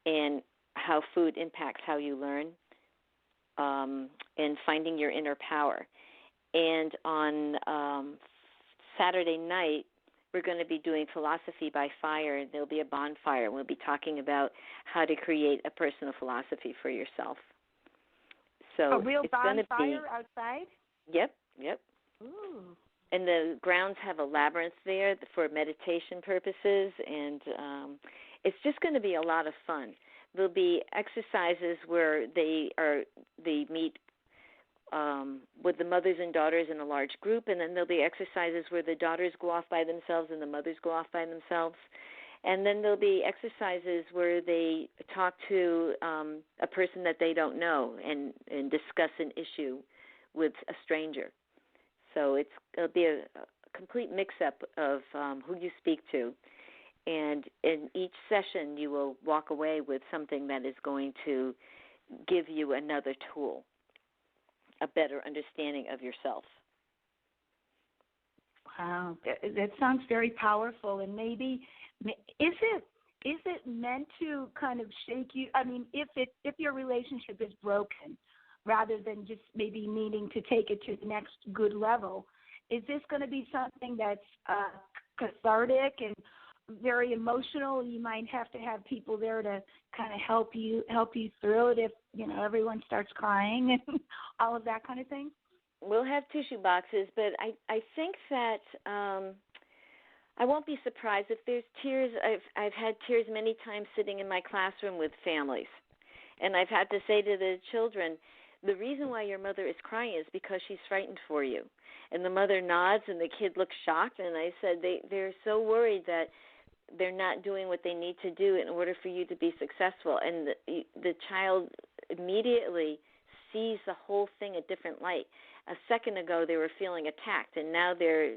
and how food impacts how you learn, and finding your inner power. And on Saturday night, we're going to be doing Philosophy by Fire. There'll be a bonfire. We'll be talking about how to create a personal philosophy for yourself. So a real it's bonfire going to be outside? Yep. Ooh. And the grounds have a labyrinth there for meditation purposes, and it's just going to be a lot of fun. There'll be exercises where they meet with the mothers and daughters in a large group, and then there'll be exercises where the daughters go off by themselves and the mothers go off by themselves. And then there'll be exercises where they talk to a person that they don't know and discuss an issue with a stranger. So it'll be a complete mix-up of who you speak to. And in each session, you will walk away with something that is going to give you another tool, a better understanding of yourself. Wow, that sounds very powerful. And maybe is it meant to kind of shake you? I mean, if your relationship is broken, rather than just maybe needing to take it to the next good level, is this going to be something that's cathartic and very emotional? You might have to have people there to kind of help you through it if everyone starts crying and all of that kind of thing. We'll have tissue boxes, but I think that I won't be surprised if there's tears. I've had tears many times sitting in my classroom with families, and I've had to say to the children, the reason why your mother is crying is because she's frightened for you. And the mother nods, and the kid looks shocked, and I said they're so worried that they're not doing what they need to do in order for you to be successful. And the child immediately sees the whole thing a different light. A second ago, they were feeling attacked, and now they're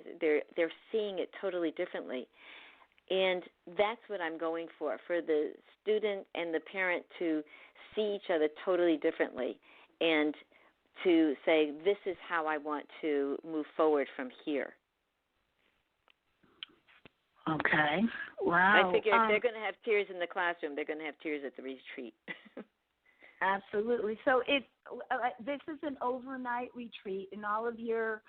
seeing it totally differently. And that's what I'm going for the student and the parent to see each other totally differently and to say, this is how I want to move forward from here. Okay. Wow. I figure if they're going to have tears in the classroom, they're going to have tears at the retreat. Absolutely. So this is an overnight retreat, and all of your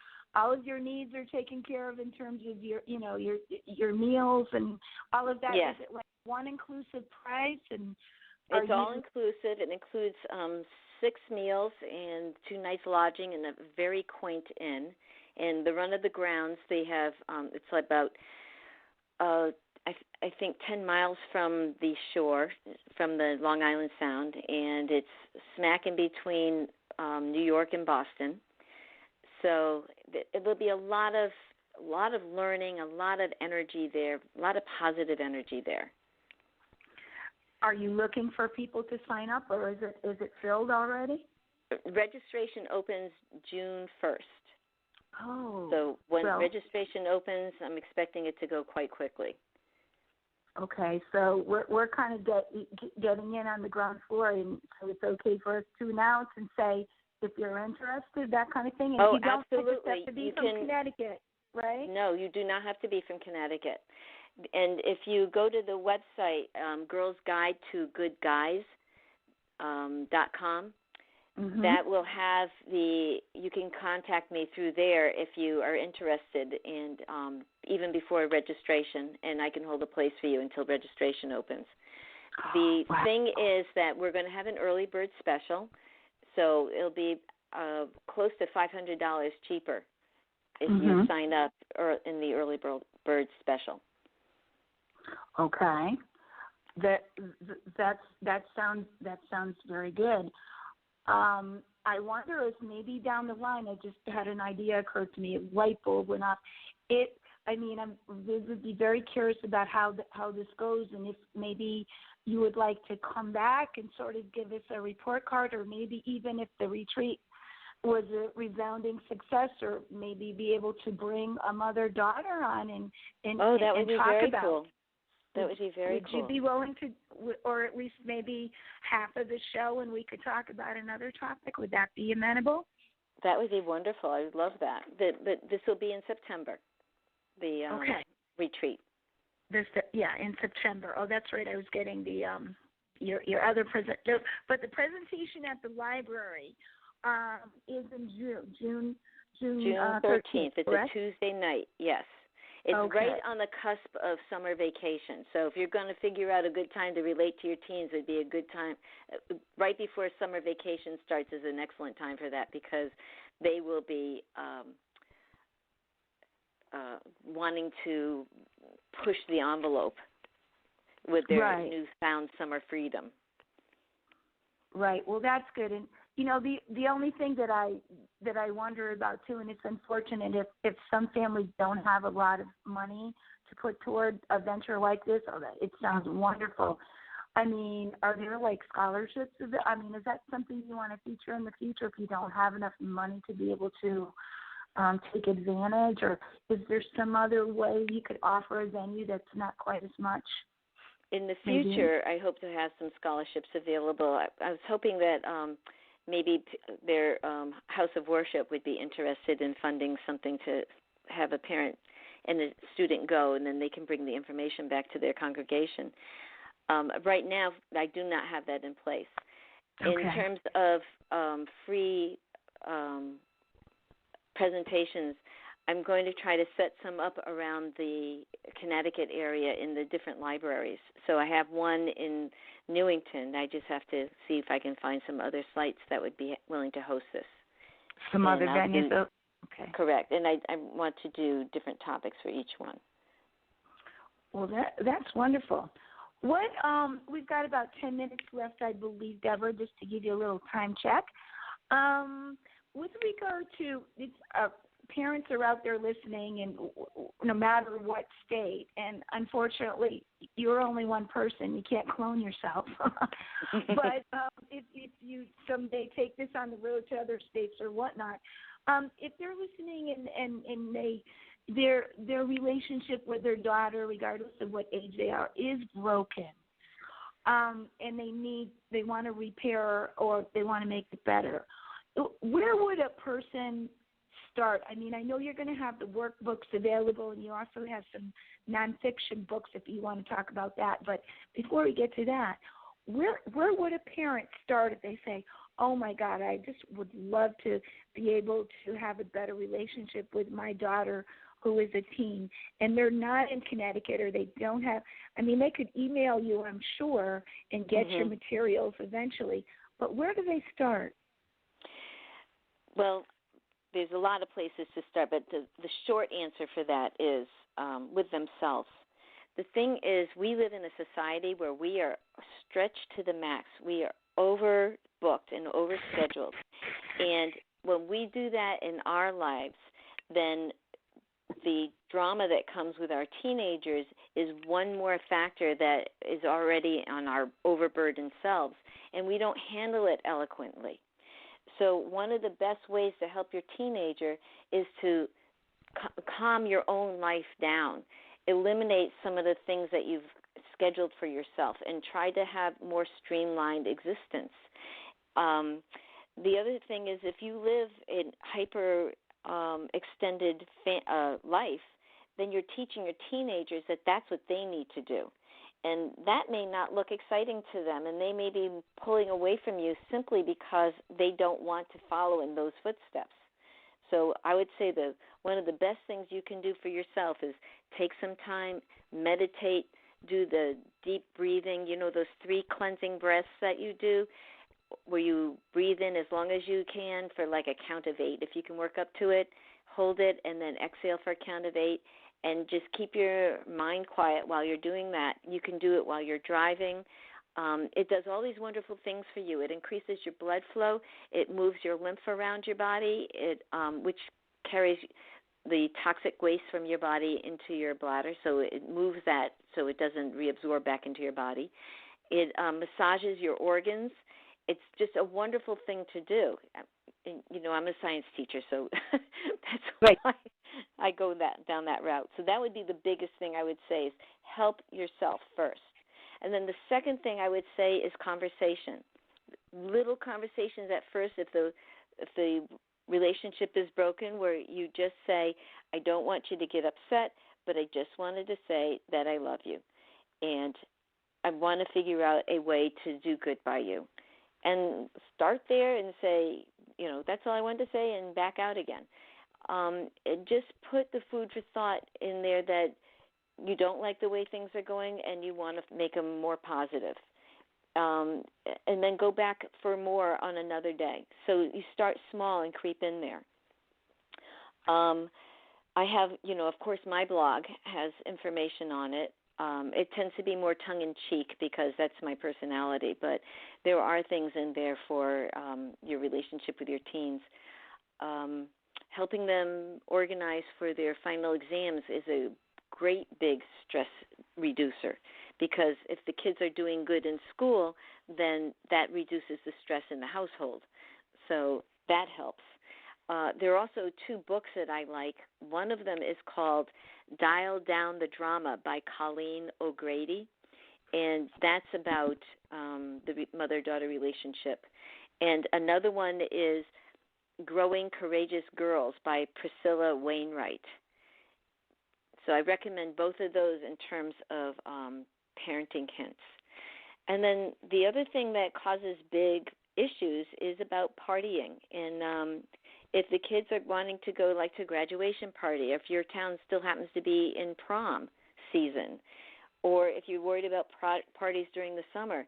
needs are taken care of in terms of your meals and all of that. Yes. Is it like one inclusive price? And it's all inclusive. It includes 6 meals and 2 nights lodging in a very quaint inn. And the run of the grounds, they have it's about I think 10 miles from the shore, from the Long Island Sound, and it's smack in between New York and Boston. So it will be a lot of learning, a lot of energy there, a lot of positive energy there. Are you looking for people to sign up, or is it filled already? Registration opens June 1st. Oh. So when registration opens, I'm expecting it to go quite quickly. Okay, so we're kind of getting in on the ground floor, and so it's okay for us to announce and say if you're interested, that kind of thing. And you don't absolutely. Just have to be from Connecticut, right? No, you do not have to be from Connecticut. And if you go to the website, Girls Guide to Good Guys.com, that will have you can contact me through there if you are interested, and even before registration, and I can hold a place for you until registration opens. The thing is that we're going to have an early bird special, so it'll be close to $500 cheaper if you sign up in the early bird special. Okay, that sounds very good. I wonder if maybe down the line, I just had an idea occur to me, a light bulb went off. I would be very curious about how this goes, and if maybe you would like to come back and sort of give us a report card, or maybe even if the retreat was a resounding success, or maybe be able to bring a mother-daughter on and that would be talk very about. Cool. That would be very cool. Would you be willing to, or at least maybe half of the show, and we could talk about another topic? Would that be amenable? That would be wonderful. I would love that. But this will be in September, the retreat. In September. Oh, that's right. I was getting the your other present. But the presentation at the library is in June 13th. It's correct? a Tuesday night. Yes. It's right on the cusp of summer vacation. So if you're going to figure out a good time to relate to your teens, it would be a good time. Right before summer vacation starts is an excellent time for that, because they will be wanting to push the envelope with their newfound summer freedom. Right. Well, that's good. And the only thing that I wonder about too, and it's unfortunate if some families don't have a lot of money to put toward a venture like this. It sounds wonderful. I mean, are there like scholarships? Is that something you want to feature in the future if you don't have enough money to be able to take advantage, or is there some other way you could offer a venue that's not quite as much? In the future, I hope to have some scholarships available. I was hoping that maybe their house of worship would be interested in funding something to have a parent and a student go, and then they can bring the information back to their congregation. Right now, I do not have that in place. Okay. In terms of free presentations, I'm going to try to set some up around the Connecticut area in the different libraries. So I have one in Newington. I just have to see if I can find some other sites that would be willing to host this. Some other venues? Okay. Correct. And I want to do different topics for each one. Well, that's wonderful. What we've got about 10 minutes left, I believe, Deborah, just to give you a little time check. With regard to parents are out there listening, and no matter what state, and unfortunately, you're only one person. You can't clone yourself. But if you someday take this on the road to other states or whatnot, if they're listening and their relationship with their daughter, regardless of what age they are, is broken, and they want to repair or they want to make it better, where would a person start? I mean, I know you're going to have the workbooks available, and you also have some nonfiction books if you want to talk about that. But before we get to that, where would a parent start if they say, oh, my God, I just would love to be able to have a better relationship with my daughter who is a teen, and they're not in Connecticut, or they don't have – they could email you, I'm sure, and get your materials eventually. But where do they start? Well, there's a lot of places to start, but the short answer for that is with themselves. The thing is, we live in a society where we are stretched to the max. We are overbooked and overscheduled. And when we do that in our lives, then the drama that comes with our teenagers is one more factor that is already on our overburdened selves, and we don't handle it eloquently. So one of the best ways to help your teenager is to calm your own life down, eliminate some of the things that you've scheduled for yourself, and try to have more streamlined existence. The other thing is, if you live in hyper extended life, then you're teaching your teenagers that that's what they need to do. And that may not look exciting to them, and they may be pulling away from you simply because they don't want to follow in those footsteps. So I would say that one of the best things you can do for yourself is take some time, meditate, do the deep breathing, those 3 cleansing breaths that you do, where you breathe in as long as you can for like a count of 8. If you can work up to it, hold it, and then exhale for a count of 8. And just keep your mind quiet while you're doing that. You can do it while you're driving. It does all these wonderful things for you. It increases your blood flow. It moves your lymph around your body, which carries the toxic waste from your body into your bladder, so it moves that so it doesn't reabsorb back into your body. It massages your organs. It's just a wonderful thing to do. I'm a science teacher, so that's why I go down that route. So that would be the biggest thing I would say is help yourself first. And then the second thing I would say is conversation. Little conversations at first if the relationship is broken, where you just say, I don't want you to get upset, but I just wanted to say that I love you. And I want to figure out a way to do good by you. And start there and say, that's all I wanted to say, and back out again. And just put the food for thought in there that you don't like the way things are going and you want to make them more positive. And then go back for more on another day. So you start small and creep in there. I have, of course, my blog has information on it. It tends to be more tongue-in-cheek because that's my personality, but there are things in there for your relationship with your teens. Helping them organize for their final exams is a great big stress reducer, because if the kids are doing good in school, then that reduces the stress in the household. So that helps. There are also 2 books that I like. One of them is called Dial Down the Drama by Colleen O'Grady, and that's about the mother-daughter relationship. And another one is Growing Courageous Girls by Priscilla Wainwright. So I recommend both of those in terms of parenting hints. And then the other thing that causes big issues is about partying. And if the kids are wanting to go like to graduation party, if your town still happens to be in prom season, or if you're worried about parties during the summer,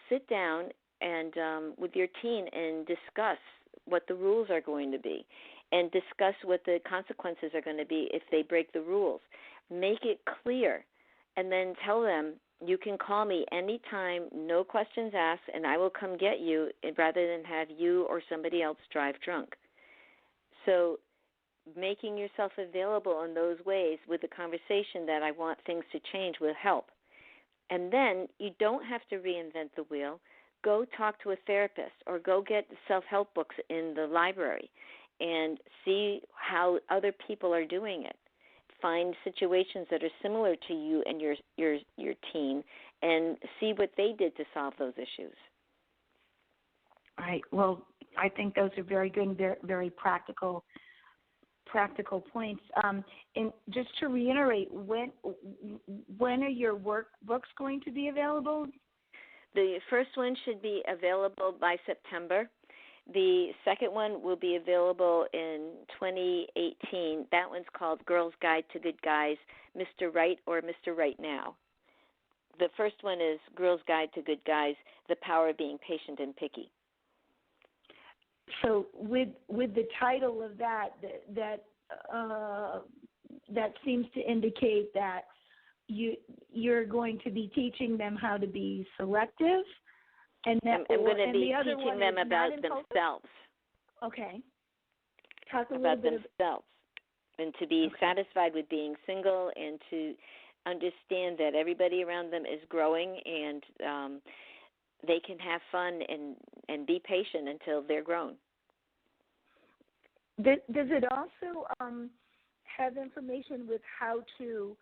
sit down and with your teen and discuss what the rules are going to be, and discuss what the consequences are going to be if they break the rules. Make it clear, and then tell them, you can call me anytime, no questions asked, and I will come get you rather than have you or somebody else drive drunk. So making yourself available in those ways with the conversation that I want things to change will help. And then you don't have to reinvent the wheel. Go talk to a therapist or go get the self-help books in the library and see how other people are doing it. Find situations that are similar to you and your teen and see what they did to solve those issues. Right. Well, I think those are very good and very, very practical points. And just to reiterate, when are your workbooks going to be available? The first one should be available by September. The second one will be available in 2018. That one's called Girl's Guide to Good Guys, Mr. Right or Mr. Right Now. The first one is Girl's Guide to Good Guys, The Power of Being Patient and Picky. So with the title of that seems to indicate that you're going to be teaching them how to be selective, and that I'm going to be teaching them about themselves. Okay. Talk a little about bit themselves, and to be satisfied with being single, and to understand that everybody around them is growing, and they can have fun and be patient until they're grown. Does it also have information with how to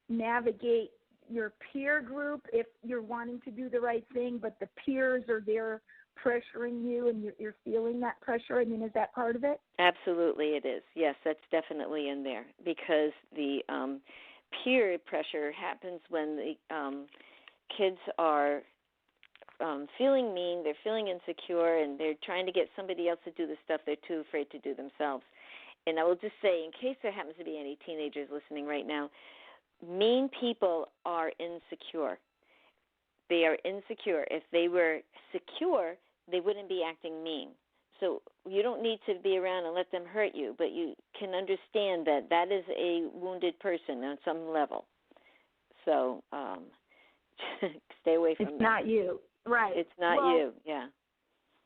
navigate your peer group if you're wanting to do the right thing, but the peers are there pressuring you and you're feeling that pressure? I mean, is that part of it? Absolutely it is. Yes, that's definitely in there, because the peer pressure happens when the kids are feeling mean, they're feeling insecure, and they're trying to get somebody else to do the stuff they're too afraid to do themselves. And I will just say, in case there happens to be any teenagers listening right now, mean people are insecure. They are insecure. If they were secure, they wouldn't be acting mean. So you don't need to be around and let them hurt you, but you can understand that that is a wounded person on some level. So Stay away from It's them. not you. Right. It's not you, yeah.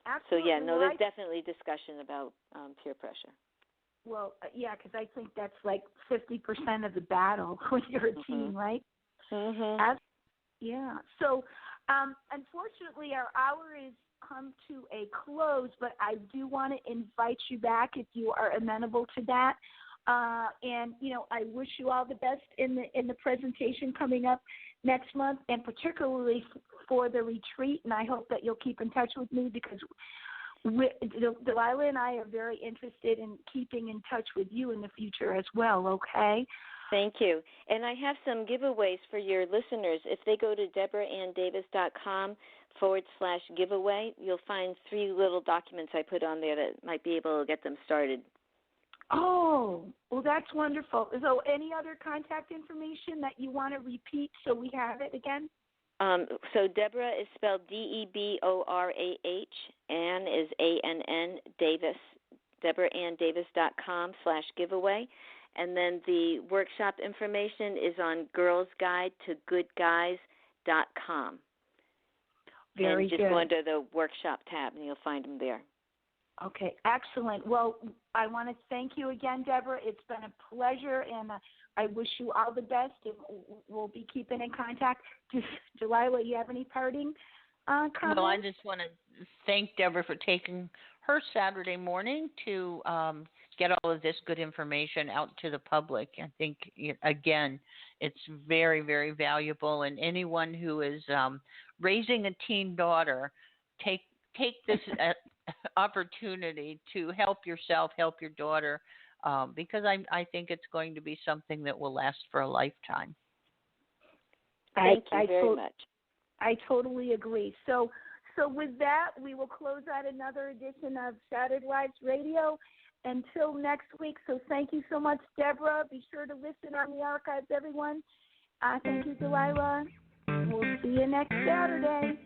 Absolutely. So, yeah, no, there's definitely discussion about peer pressure. Well, yeah, because I think that's like 50% of the battle when you're a teen, right? Mm-hmm. Yeah. So, unfortunately, our hour is come to a close, but I do want to invite you back if you are amenable to that. And I wish you all the best in the presentation coming up next month, and particularly for the retreat. And I hope that you'll keep in touch with me, because Delilah and I are very interested in keeping in touch with you in the future as well. Okay. Thank you. And I have some giveaways for your listeners. If they go to DeborahAnnDavis.com/giveaway, you'll find 3 little documents I put on there that might be able to get them started. Oh, well, that's wonderful. So any other contact information that you want to repeat so we have it again? So Deborah is spelled DeborAh. Ann is ANN, Davis. DeborahAnnDavis.com/giveaway. And then the workshop information is on girlsguidetogoodguys.com. Very good. And just go under the workshop tab, and you'll find them there. Okay, excellent. Well, I want to thank you again, Deborah. It's been a pleasure, and I wish you all the best, and we'll be keeping in contact. Delilah, you have any parting comments? Well, I just want to thank Deborah for taking her Saturday morning to get all of this good information out to the public. I think, again, it's very, very valuable, and anyone who is raising a teen daughter, take this opportunity to help yourself, help your daughter, because I think it's going to be something that will last for a lifetime. Thank you very much. I totally agree. So with that, we will close out another edition of Shattered Lives Radio until next week. So thank you so much, Deborah. Be sure to listen on the archives, everyone. Thank you, Delilah. We'll see you next Saturday.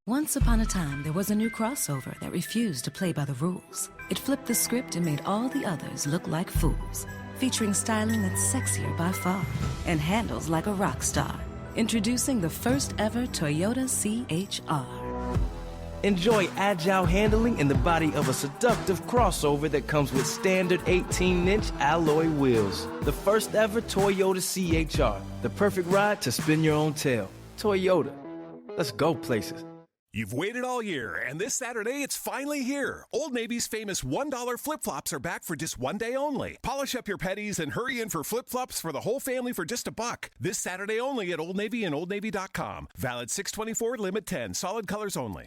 Once upon a time, there was a new crossover that refused to play by the rules. It flipped the script and made all the others look like fools. Featuring styling that's sexier by far and handles like a rock star. Introducing the first ever Toyota CHR. Enjoy agile handling in the body of a seductive crossover that comes with standard 18-inch alloy wheels. The first ever Toyota CHR. The perfect ride to spin your own tail. Toyota. Let's go places. You've waited all year, and this Saturday it's finally here. Old Navy's famous $1 flip-flops are back for just one day only. Polish up your petties and hurry in for flip-flops for the whole family for just $1. This Saturday only at Old Navy and OldNavy.com. Valid 6/24, limit 10, solid colors only.